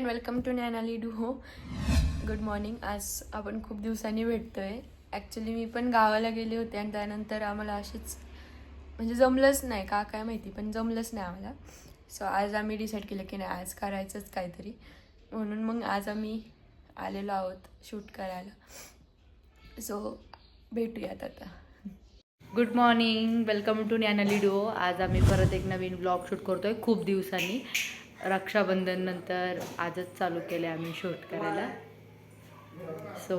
And welcome to नॅनाली डुहो. Good morning. आज आपण खूप दिवसांनी भेटतोय. ॲक्च्युली मी पण गावाला गेले होते आणि त्यानंतर आम्हाला अशीच म्हणजे जमलंच नाही का काय माहिती, पण जमलंच नाही आम्हाला. सो आज आम्ही डिसाईड केलं की नाही, आज करायचंच काहीतरी, म्हणून मग आज आम्ही आलेलो आहोत शूट करायला. सो भेटूयात आता. गुड मॉर्निंग, वेलकम टू नॅनाली डुहो. आज आम्ही परत एक नवीन ब्लॉग शूट करतोय खूप दिवसांनी. रक्षाबंधन नंतर आजच चालू केले आम्ही शूट करायला. सो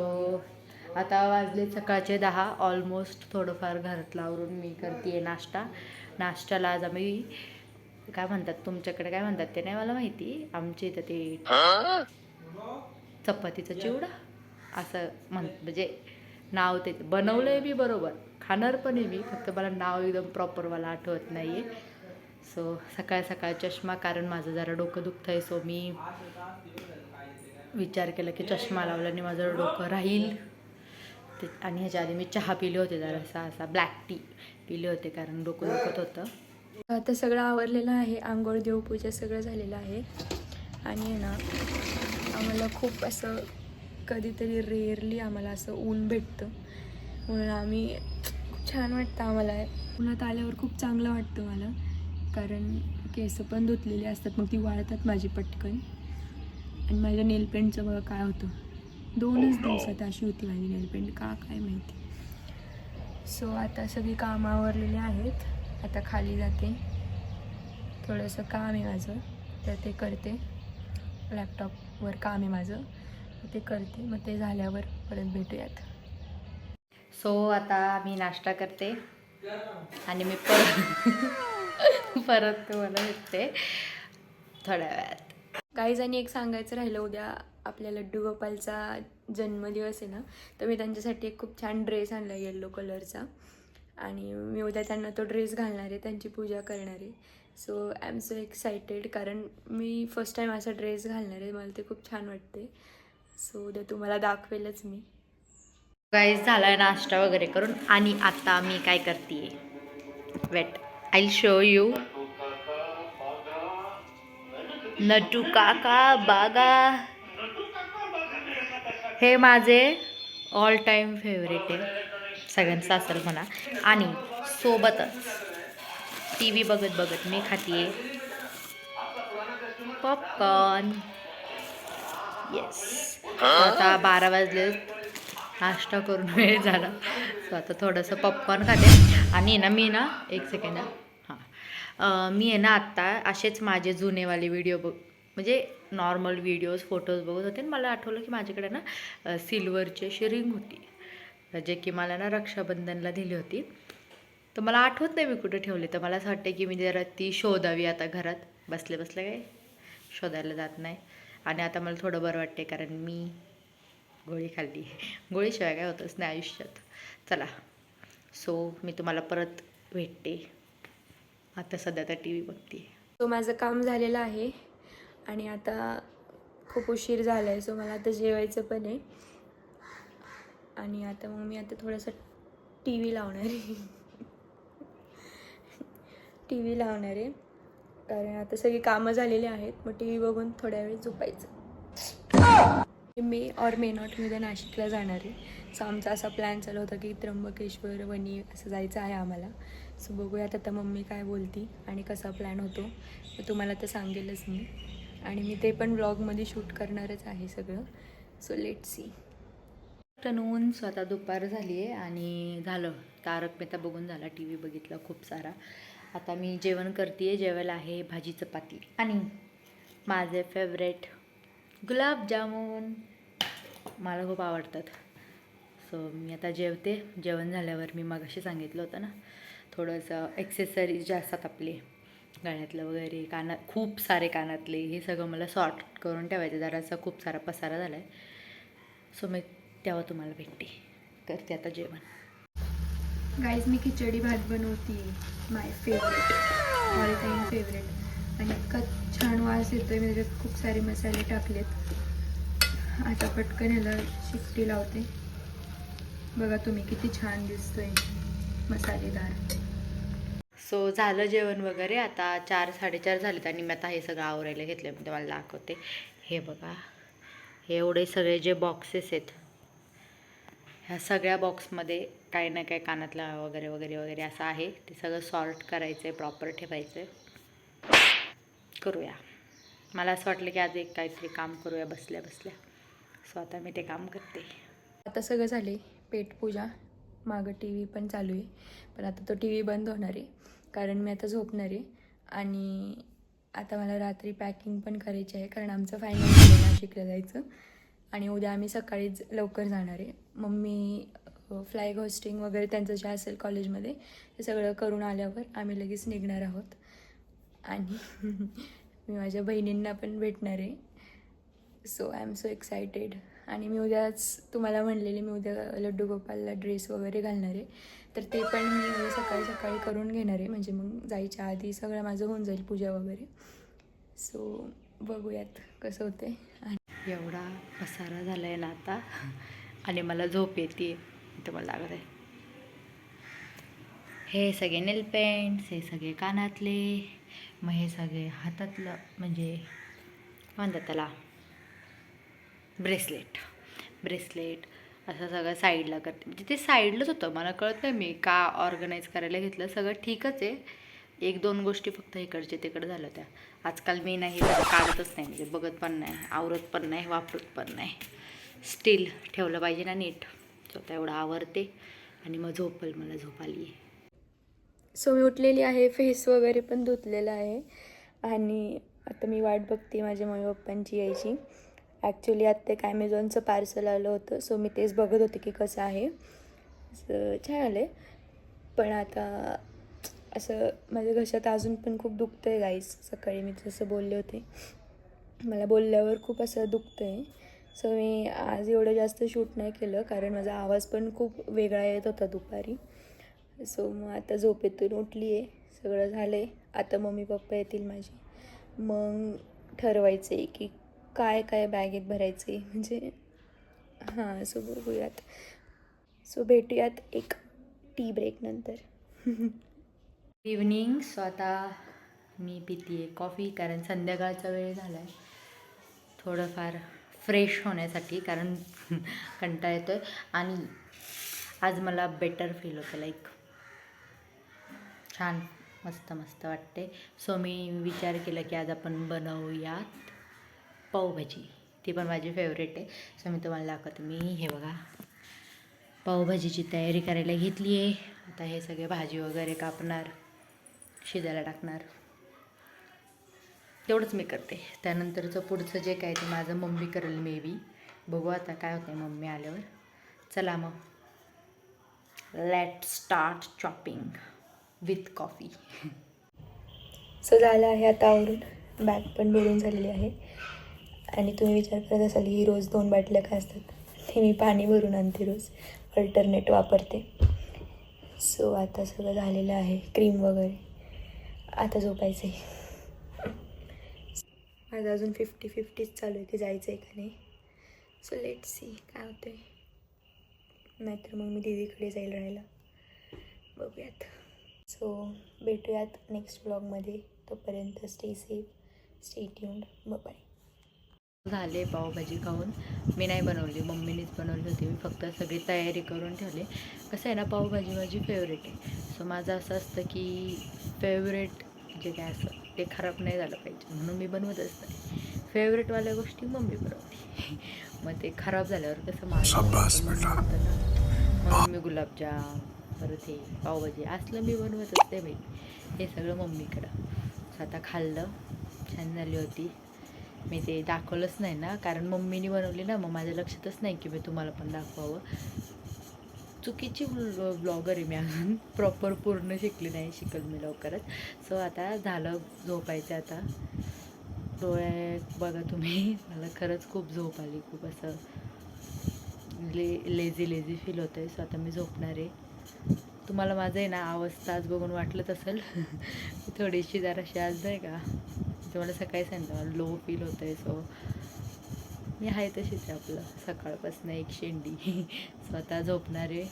आता वाजले सकाळचे 10. ऑलमोस्ट थोडंफार घरातलं आवरून मी करते नाश्त्याला आज आम्ही काय म्हणतात, तुमच्याकडे काय म्हणतात ते नाही मला माहिती, आमच्या इथं ते चपातीचा चिवडा असं म्हणजे नाव ते बनवलं आहे मी, बरोबर खाणार पण आहे मी, फक्त मला नाव एकदम प्रॉपर मला आठवत नाही आहे. सो सकाळ सकाळ चष्मा, कारण माझं जरा डोकं दुखतं आहे. सो मी विचार केला की चष्मा लावल्याने माझं डोकं राहील ते. आणि ह्याच्या आधी मी चहा पिले होते, जरासा असा ब्लॅक टी पिले होते, कारण डोकं दुखत होतं. आता सगळं आवरलेलं आहे, आंघोळ देवपूजा सगळं झालेलं आहे. आणि ना आम्हाला खूप असं कधीतरी रेअरली आम्हाला असं ऊन भेटतं, म्हणून आम्ही खूप छान वाटतं आम्हाला. उन्हात आल्यावर खूप चांगलं वाटतं मला, कारण केस पण धुतलेली असतात, मग ती वाळतात माझी पटकन. आणि माझ्या नेलपेंटचं बघा काय होतं, 2च दिवसात अशी होती माझी नेलपेंट, का काय माहिती. सो आता सगळी कामं आवरलेली आहेत. आता खाली जाते, थोडंसं काम आहे माझं तर ते करते. लॅपटॉपवर काम आहे माझं ते करते, मग ते झाल्यावर परत भेटूयात. सो आता मी नाश्ता करते आणि मी परत तुम्हाला भेटते थोड्या वेळात. काही जणी एक सांगायचं राहिलं, उद्या आपल्या लड्डू गोपालचा जन्मदिवस आहे ना, तर मी त्यांच्यासाठी एक खूप छान ड्रेस आणला आहे येल्लो कलरचा, आणि मी उद्या त्यांना तो ड्रेस घालणार आहे, त्यांची पूजा करणार आहे. So I am so excited, कारण मी फर्स्ट टाईम असा ड्रेस घालणार आहे, मला ते खूप छान वाटते. सो उद्या तुम्हाला दाखवेलच मी. गाईज झाला आहे नाश्ता वगैरे करून, आणि आता मी काय करते, weight I will show you. Natu काका बागा, हे माझे ऑल टाईम फेवरेट आहे, सगळ्यांचं असेल म्हणा. आणि सोबतच टी व्ही बघत बघत मी खाते पॉपकॉर्न. येस, आता 12 वाजले, नाश्ता करून वेळ झाला. सो आता थोडंसं पॉपकॉर्न खाते. आणि मी ना एक सेकंड, मी आहे ना आत्ता असेच माझे जुनेवाले व्हिडिओ म्हणजे नॉर्मल व्हिडिओज फोटोज बघत होते, आणि मला आठवलं की माझ्याकडे ना सिल्वरची अशी रिंग होती, जे की मला ना रक्षाबंधनला दिली होती. तर मला आठवत नाही मी कुठे ठेवले, तर मला असं वाटतं की मी जरा ती शोधावी आता घरात बसले काय शोधायला जात नाही. आणि आता मला थोडं बरं वाटते, कारण मी गोळी खाल्ली, गोळीशिवाय काय होतंच नाही आयुष्यात. चला, सो मी तुम्हाला परत भेटते. आता सध्या तर टी व्ही बघते. सो माझं काम झालेलं आहे आणि आता खूप उशीर झाला आहे, सो मला आता जेवायचं पण आहे. आणि आता मग मी आता थोडंसं टी व्ही लावणार आहे टी व्ही लावणार आहे, कारण आता सगळी कामं झालेली आहेत. मग टी व्ही बघून थोड्या वेळ झोपायचं. मे नॉट मी उद्या नाशिकला जाणार आहे. सो आमचा असा प्लॅन चालू होता की त्र्यंबकेश्वर वणी असं जायचं आहे आम्हाला. सो बघूयात आता मम्मी काय बोलती आणि कसा प्लॅन होतो, तर तुम्हाला तर सांगेलच मी. आणि मी ते पण ब्लॉगमध्ये शूट करणारच आहे सगळं. So let see. आफ्टरनून, स्वतः दुपार झाली आहे आणि झालं तारक मेहता बघून झाला, टी व्ही बघितला खूप सारा. आता मी जेवण करते. जेवायला आहे भाजी चपाती आणि माझे फेवरेट गुलाबजामुन, मला खूप आवडतात. सो मी आता जेवते. जेवण झाल्यावर मी मगाशी सांगितलं होतं ना, थोडंसं एक्सेसरीज जे असतात आपले गळ्यातलं वगैरे, खूप सारे कानातले, हे सगळं मला सॉर्ट करून ठेवायचं, जरासा खूप सारा पसारा झाला आहे. सो मी तेव्हा तुम्हाला भेटते, करते आता जेवण. गाईज मी खिचडी भात बनवते, माय फेवरेट, ऑल टाईम फेवरेट. आणि इतका छान वास येतोय, मी त्याच्यात खूप सारे मसाले टाकलेत. आता पटकन ह्याला शिट्टी लावते. बघा तुम्ही किती छान दिसतोय, मसालेदार. सो झालं जेवण वगैरे, आता 4-4:30 झालेत आणि मी आता हे सगळं आवरायला घेतलं. मी तुम्हाला दाखवते. हे बघा, हे एवढे सगळे जे बॉक्सेस आहेत, ह्या सगळ्या बॉक्समध्ये काही ना काही कानातला वगैरे वगैरे वगैरे असं आहे. ते सगळं सॉर्ट करायचं आहे, प्रॉपर ठेवायचं आहे. करूया. मला असं वाटलं की आज एक काहीतरी काम करूया बसल्या बसल्या. सो आता मी ते काम करते. आता सगळं झाले, पेटपूजा, मागं टी व्ही पण चालू आहे. पण आता तो टी व्ही बंद होणार आहे कारण मी आता झोपणार आहे. आणि आता मला रात्री पॅकिंग पण करायची आहे कारण आमचं फायनल झालं नाशिकला जायचं. आणि उद्या आम्ही सकाळीच लवकर जाणार आहे. मम्मी फ्लाईग होस्टिंग वगैरे त्यांचं जे असेल कॉलेजमध्ये ते सगळं करून आल्यावर आम्ही लगेच निघणार आहोत. आणि मी माझ्या बहिणींना पण भेटणार आहे. So I am so excited. आणि मी उद्याच तुम्हाला म्हणलेले मी उद्या लड्डू गोपालला ड्रेस वगैरे घालणार आहे. तर ते पण मी उद्या सकाळी सकाळी करून घेणार आहे, म्हणजे मग जायच्या आधी सगळं माझं होऊन जाईल पूजा वगैरे. सो बघूयात कसं होते. एवढा पसारा झाला आहे ना आता, आणि मला झोप येते तर मला लागत आहे. हे सगळे नेल पेंट्स, हे सगळे कानातले, मग हे सगळे हातातलं म्हणजे म्हणतात त्याला ब्रेसलेट असं सगळं साईडला करते. म्हणजे ते साईडलाच होतं, मला कळत नाही मी का ऑर्गनाईज करायला घेतलं. सगळं ठीकच आहे, एक दोन गोष्टी फक्त इकडचे तिकडे झाल्या त्या. आजकाल मी नाही काढतच नाही, म्हणजे बघत पण नाही, आवरत पण नाही, वापरत पण नाही. स्टील ठेवलं पाहिजे ना नीट. स्वतः एवढं आवरते आणि मग झोपल, मला झोप आली आहे. सो मी उठलेली आहे, फेस वगैरे पण धुतलेला आहे. आणि आता मी वाट बघते माझ्या मम्मी पप्पांची यायची. ॲक्च्युली आत्ता एक ॲमेझॉनचं पार्सल आलं होतं, सो मी तेच बघत होते की कसं आहे. छान आलं आहे. पण आता असं माझ्या घशात अजून पण खूप दुखतं आहे गाईस. सकाळी मी जसं बोलले होते, मला बोलल्यावर खूप असं दुखतं आहे. सो मी आज एवढं जास्त शूट नाही केलं कारण माझा आवाज पण खूप वेगळा येत होता दुपारी. सो मग आता झोपेतून उठली आहे, सगळं झालं आहे. आता मम्मी पप्पा येतील माझे, मग ठरवायचं आहे की काय काय बॅगेत भरायचं आहे. म्हणजे हां, सो बघूयात. सो भेटूयात एक टी ब्रेक नंतर. इव्हनिंग. सो आता मी पिते आहे कॉफी कारण संध्याकाळचा वेळ झाला आहे. थोडंफार फ्रेश होण्यासाठी, कारण कंटाळा येतो आहे. आणि आज मला बेटर फील होतं, लाईक छान मस्त मस्त वाटते. सो मी विचार केला की आज आपण बनवूयात पावभाजी. ती पण माझी फेवरेट आहे. सो मी तुम्हाला दाखवते. मी हे बघा पावभाजीची तयारी करायला घेतली आहे. आता हे सगळे भाजी वगैरे कापणार, शिजायला टाकणार, तेवढंच मी करते. त्यानंतरचं पुढचं जे काय ते माझं मम्मी करेल मे बी. बघू आता काय होतं आहे मम्मी आल्यावर. चला मग, let start chopping with coffee. So झालं आहे आता आवरून, बॅग पण भरून झालेली आहे. आणि तुम्ही विचार करत असाल ही रोज 2 बाटल्या का असतात, ते मी पाणी भरून आणते रोज, अल्टरनेट वापरते. सो आता सगळं झालेलं आहे, क्रीम वगैरे. आता झोपायचं आहे. माझं अजून 50-50 चालू आहे की जायचं आहे का नाही. सो लेट्स सी काय होतं आहे. नाहीतर मग मी दीदीकडे जाईल राहायला, बघूयात. सो भेटूयात नेक्स्ट ब्लॉगमध्ये. तोपर्यंत stay safe, stay tuned, bye. झाले पावभाजी खाऊन. मी नाही बनवली, मम्मीनेच बनवली होती. मी फक्त सगळी तयारी करून ठेवली. कसं आहे ना, पावभाजी माझी फेवरेट आहे. सो माझं असं असतं की फेवरेट जे काय असं ते खराब नाही झालं पाहिजे, म्हणून मी बनवतच नाही. फेवरेटवाल्या गोष्टी मम्मी बनवते. मग ते खराब झाल्यावर कसं म्हणून मी गुलाबजाम, परत हे पावभाजी असलं मी बनवत असते बाई. हे सगळं मम्मीकडं. सो आता खाल्लं, छान झाली होती. मी ते दाखवलंच नाही ना, कारण मम्मीने बनवली ना, मग माझ्या लक्षातच नाही की मी तुम्हाला पण दाखवावं. चुकीची ब्लॉगर आहे मी, अजून प्रॉपर पूर्ण शिकली नाही, शिकल मी लवकरच. सो आता झालं झोपायचं. आता डोळे बघा तुम्ही, मला खरंच खूप झोप आली, खूप असं लेझी फील होतं आहे. सो आता मी झोपणार आहे. तुम्हाला माझं आहे ना अवस्था आज बघून वाटलंच असेल थोडीशी जराशी आज नाही का, तुम्हाला सकाळी सांगितलं लो फील होतं आहे. सो मी आहे तशीच आहे, आपलं सकाळपासून एक शेंडी. स्वतः झोपणार आहे.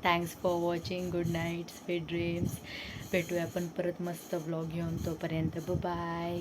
Thanks for watching. Good night, sweet dreams. भेटूया आपण परत मस्त ब्लॉग घेऊन. तोपर्यंत बाय.